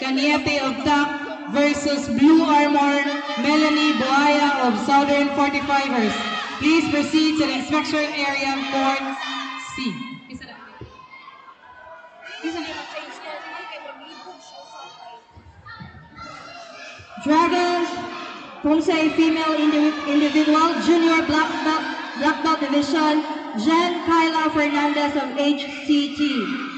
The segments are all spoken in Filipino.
Cañete of TAC versus Blue Armor Melanie Buaya of Southern 45ers. Please proceed to the inspection area, Court C. Dragons, Pomsei Female Individual Junior Black Belt Division, Jen Kyla Fernandez of HCT.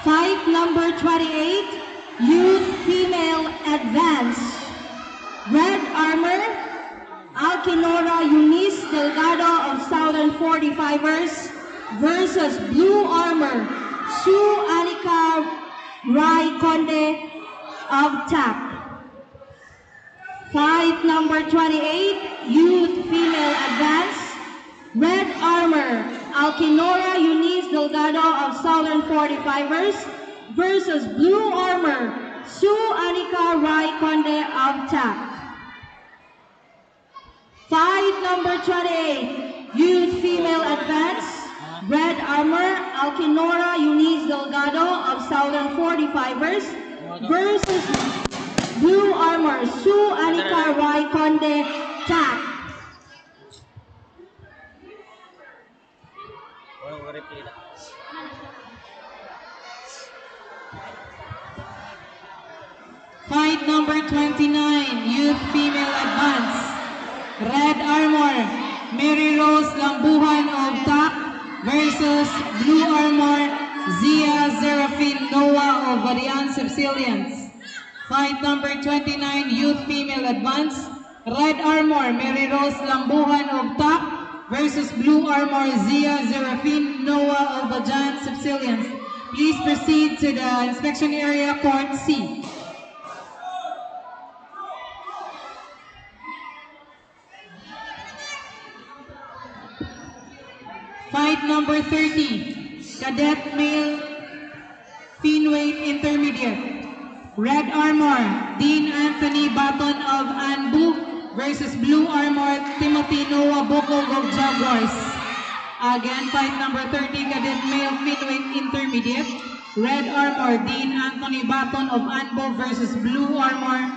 Fight number 28, Youth Female Advance. Red Armor, Alquinora Eunice Delgado of Southern 45ers versus Blue Armor, Sue Anika Rai Conde of TAC. Fight number 28, Youth Female Advance. Red Armor, Alquinora Eunice Delgado of Southern 45ers versus Blue Armor, Sue Anika Rai Conde of TAC. Fight number 28, Youth Female Advance. Red Armor, Alquinora Eunice Delgado of Southern 45ers versus Blue Armor, Sue Anika Rai Conde, TAC. Fight number 29, Youth Female Advance. Red Armor, Mary Rose Lambuhan of TAC versus Blue Armor, Zia Serafin Noah of Varian Civilians. Fight number 29, Youth Female Advance. Red Armor, Mary Rose Lambuhan of TAC versus Blue Armor, Zia Serafin Noah of Varian Civilians. Please proceed to the inspection area, Court C. Fight number 30, Cadet Male Finweight Intermediate. Red Armor, Dean Anthony Baton of Anbu versus Blue Armor, Timothy Noah Bokog of Jaguars. Again, fight number 30, Cadet Male Finweight Intermediate. Red Armor, Dean Anthony Baton of Anbu versus Blue Armor,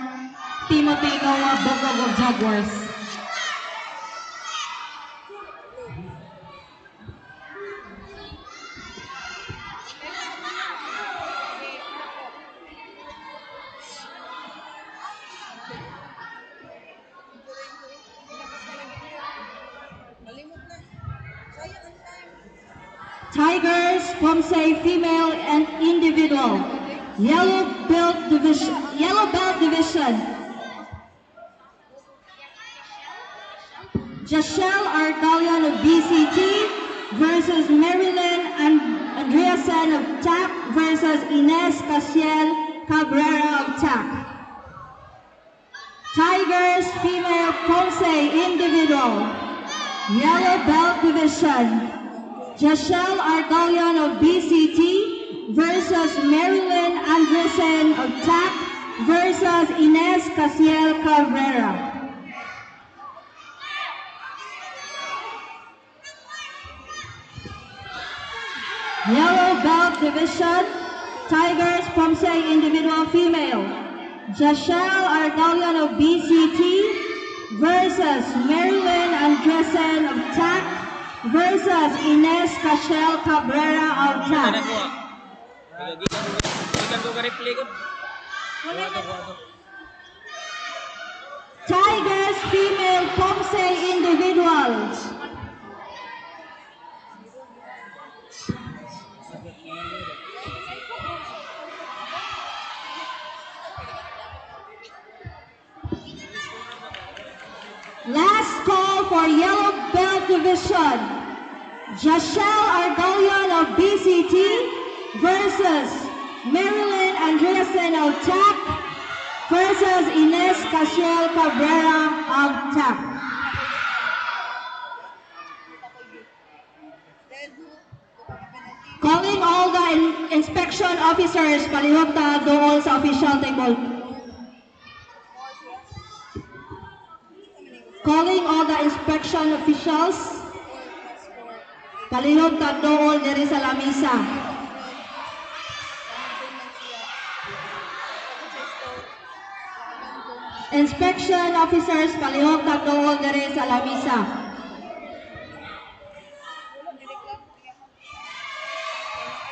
Timothy Noah Bokog of Jaguars. Tigers, Pomsei Female and Individual, Yellow Belt Division. Jashelle Argalian of BCT versus Marilyn and Andreasen of TAC versus Ines Casiel Cabrera of TAC. Tigers, Female Pomsei Individual, Yellow Belt Division. Jashelle Argalian of BCT versus Marilyn Andresen of TAC versus Ines Casiel Cabrera. Yellow Belt Division, Tigers Pomsei Individual Female. Jashelle Argalian of BCT versus Marilyn Andresen of TAC versus Ines Casiel Cabrera of TAC. Tigers Female Pomsei Individuals. Last call for Yellow Belt Division. Jashelle Argalian of BCT versus Marilyn Andreasen of TAC versus Ines Casiel Cabrera of TAC. Calling all the inspection officers, palihog ta doon sa official table. Calling all the inspection officials, palihog ta doon diri sa lamisa. Inspection officers, palihog ta doon diri sa lamisa.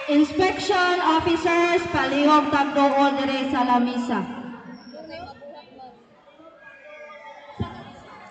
Inspection officers, palihog ta doon diri sa lamisa.